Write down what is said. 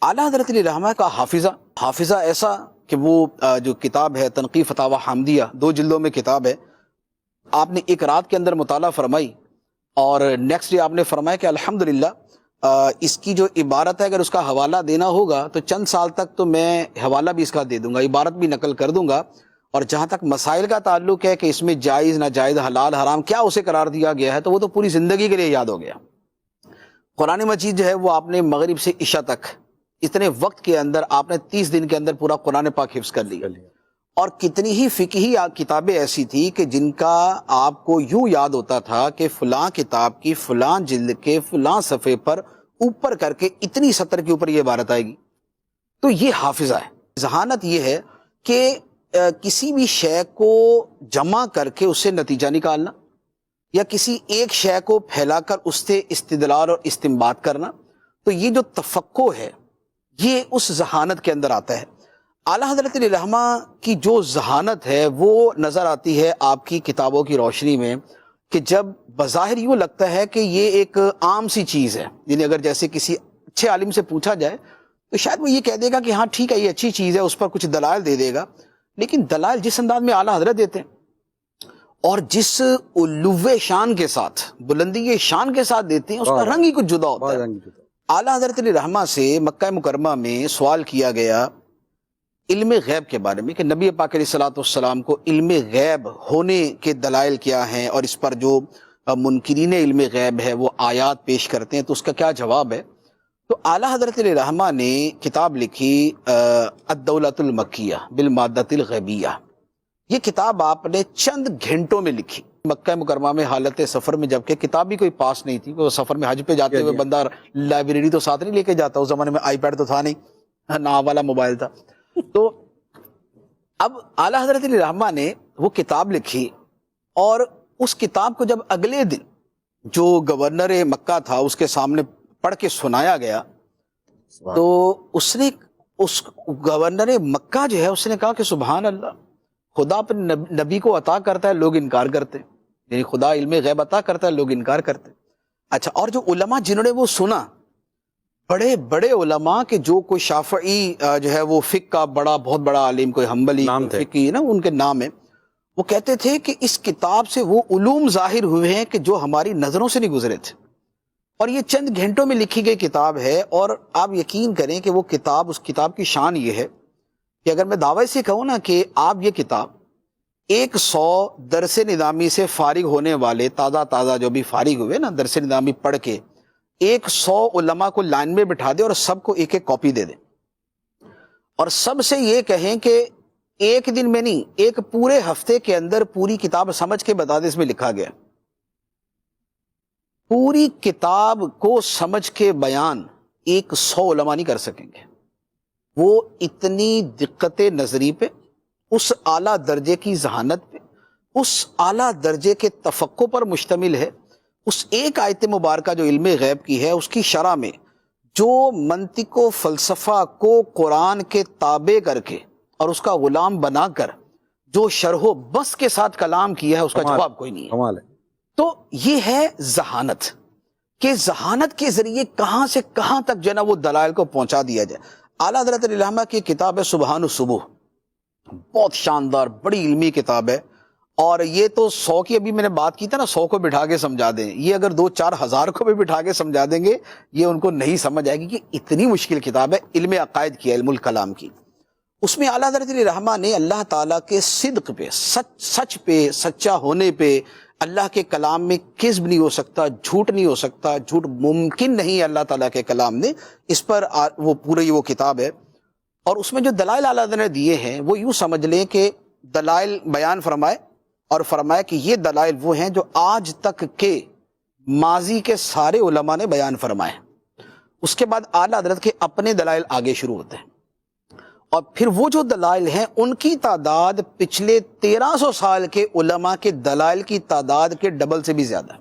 اعلیٰ حضرت علیہ رحمہ کا حافظہ ایسا کہ وہ جو کتاب ہے تنقیح فتاوی حامدیہ 2 جلدوں میں کتاب ہے، آپ نے ایک رات کے اندر مطالعہ فرمائی اور نیکسٹ ڈے آپ نے فرمایا کہ الحمدللہ اس کی جو عبارت ہے اگر اس کا حوالہ دینا ہوگا تو چند سال تک تو میں حوالہ بھی اس کا دے دوں گا، عبارت بھی نقل کر دوں گا، اور جہاں تک مسائل کا تعلق ہے کہ اس میں جائز ناجائز حلال حرام کیا اسے قرار دیا گیا ہے تو وہ تو پوری زندگی کے لیے یاد ہو گیا۔ قرآن مجید جو ہے وہ آپ نے مغرب سے عشاء تک اتنے وقت کے اندر آپ نے 30 دن کے اندر پورا قرآن پاک حفظ کر لیا، اور کتنی ہی فقہی کتابیں ایسی تھی کہ جن کا آپ کو یوں یاد ہوتا تھا کہ فلاں کتاب کی فلاں جلد کے فلاں صفحے پر اوپر کر کے اتنی سطر کے اوپر یہ عبارت آئے گی۔ تو یہ حافظہ ہے۔ ذہانت یہ ہے کہ کسی بھی شے کو جمع کر کے اس سے نتیجہ نکالنا، یا کسی ایک شے کو پھیلا کر اس سے استدلال اور استنباط کرنا، تو یہ جو تفقع ہے یہ اس ذہانت کے اندر آتا ہے۔ اعلیٰ حضرت علیہ رحمہ کی جو ذہانت ہے وہ نظر آتی ہے آپ کی کتابوں کی روشنی میں، کہ جب بظاہر یوں لگتا ہے کہ یہ ایک عام سی چیز ہے، یعنی اگر جیسے کسی اچھے عالم سے پوچھا جائے تو شاید وہ یہ کہہ دے گا کہ ہاں ٹھیک ہے یہ اچھی چیز ہے، اس پر کچھ دلائل دے دے گا، لیکن دلائل جس انداز میں اعلیٰ حضرت دیتے ہیں اور جس علو شان کے ساتھ، بلندی شان کے ساتھ دیتے ہیں، اس کا رنگ ہی کچھ جدا ہوتا ہے۔ اعلیٰ حضرت علیہ رحمہ سے مکہ مکرمہ میں سوال کیا گیا علم غیب کے بارے میں کہ نبی پاک علیہ الصلوۃ والسلام کو علم غیب ہونے کے دلائل کیا ہیں، اور اس پر جو منکرین علم غیب ہے وہ آیات پیش کرتے ہیں، تو اس کا کیا جواب ہے۔ تو اعلیٰ حضرت علیہ رحمہ نے کتاب لکھی الدولۃ المکیہ بالمادۃ الغیبیہ۔ یہ کتاب آپ نے چند گھنٹوں میں لکھی مکہ مکرمہ میں حالت سفر میں، جبکہ کتاب بھی کوئی پاس نہیں تھی، وہ سفر میں حج پہ جاتے ہوئے بندہ لائبریری تو ساتھ نہیں لے کے جاتا، اس زمانے میں آئی پیڈ تو تھا نہیں، نہ والا موبائل تھا۔ تو اب اعلیٰ حضرت علیہ رحمہ نے وہ کتاب لکھی، اور اس کتاب کو جب اگلے دن جو گورنر مکہ تھا اس کے سامنے پڑھ کے سنایا گیا، تو اس نے اس گورنر مکہ جو ہے اس نے کہا کہ سبحان اللہ، خدا اپنے نبی کو عطا کرتا ہے، لوگ انکار کرتے ہیں، یعنی خدا علم غیب عطا کرتا ہے، لوگ انکار کرتے ہیں۔ اچھا، اور جو علماء جنہوں نے وہ سنا، بڑے بڑے علماء کہ جو کوئی شافعی جو ہے وہ فقہ کا بہت بڑا عالم، کوئی حنبلی فقی نا ان کے نام ہے، وہ کہتے تھے کہ اس کتاب سے وہ علوم ظاہر ہوئے ہیں کہ جو ہماری نظروں سے نہیں گزرے تھے، اور یہ چند گھنٹوں میں لکھی گئی کتاب ہے۔ اور آپ یقین کریں کہ وہ کتاب، اس کتاب کی شان یہ ہے کہ اگر میں دعوی سے کہوں نا کہ آپ یہ کتاب 100 درس نظامی سے فارغ ہونے والے تازہ جو بھی فارغ ہوئے نا درس نظامی پڑھ کے، 100 علماء کو لائن میں بٹھا دے اور سب کو ایک ایک کاپی دے دیں، اور سب سے یہ کہیں کہ ایک دن میں نہیں، ایک پورے ہفتے کے اندر پوری کتاب سمجھ کے بتا دے اس میں لکھا گیا، پوری کتاب کو سمجھ کے بیان 100 علماء نہیں کر سکیں گے۔ وہ اتنی دقت نظری پہ، اس اعلیٰ درجے کی ذہانت پہ، اس اعلیٰ درجے کے تفقع پر مشتمل ہے۔ اس ایک آیت مبارکہ جو علم غیب کی ہے، اس کی شرح میں جو منطق و فلسفہ کو قرآن کے تابع کر کے اور اس کا غلام بنا کر جو شرح و بس کے ساتھ کلام کیا ہے، اس کا جواب کوئی نہیں ہے۔ تو یہ ہے ذہانت، کہ ذہانت کے ذریعے کہاں سے کہاں تک جو ہے نا وہ دلائل کو پہنچا دیا جائے۔ اعلیٰ حضرت علیہ رحمہ کی کتاب ہے سبحان الصبح، بہت شاندار بڑی علمی کتاب ہے، اور یہ تو 100 کی ابھی میں نے بات کی تھا نا، 100 کو بٹھا کے سمجھا دیں، یہ اگر 2-4 ہزار کو بھی بٹھا کے سمجھا دیں گے یہ ان کو نہیں سمجھ آئے گی، کہ اتنی مشکل کتاب ہے علم عقائد کی، علم الکلام کی۔ اس میں اعلیٰ حضرت علیہ رحمہ نے اللہ تعالیٰ کے صدق پہ، سچ پہ، سچا ہونے پہ، اللہ کے کلام میں کذب نہیں ہو سکتا، جھوٹ نہیں ہو سکتا، جھوٹ ممکن نہیں ہے اللہ تعالیٰ کے کلام میں، اس پر وہ پوری وہ کتاب ہے۔ اور اس میں جو دلائل اعلیٰ حضرت نے دیے ہیں وہ یوں سمجھ لیں کہ دلائل بیان فرمائے، اور فرمایا کہ یہ دلائل وہ ہیں جو آج تک کے ماضی کے سارے علماء نے بیان فرمائے۔ اس کے بعد اعلیٰ حضرت کے اپنے دلائل آگے شروع ہوتے ہیں، اور پھر وہ جو دلائل ہیں ان کی تعداد پچھلے 1300 سال کے علماء کے دلائل کی تعداد کے ڈبل سے بھی زیادہ ہے۔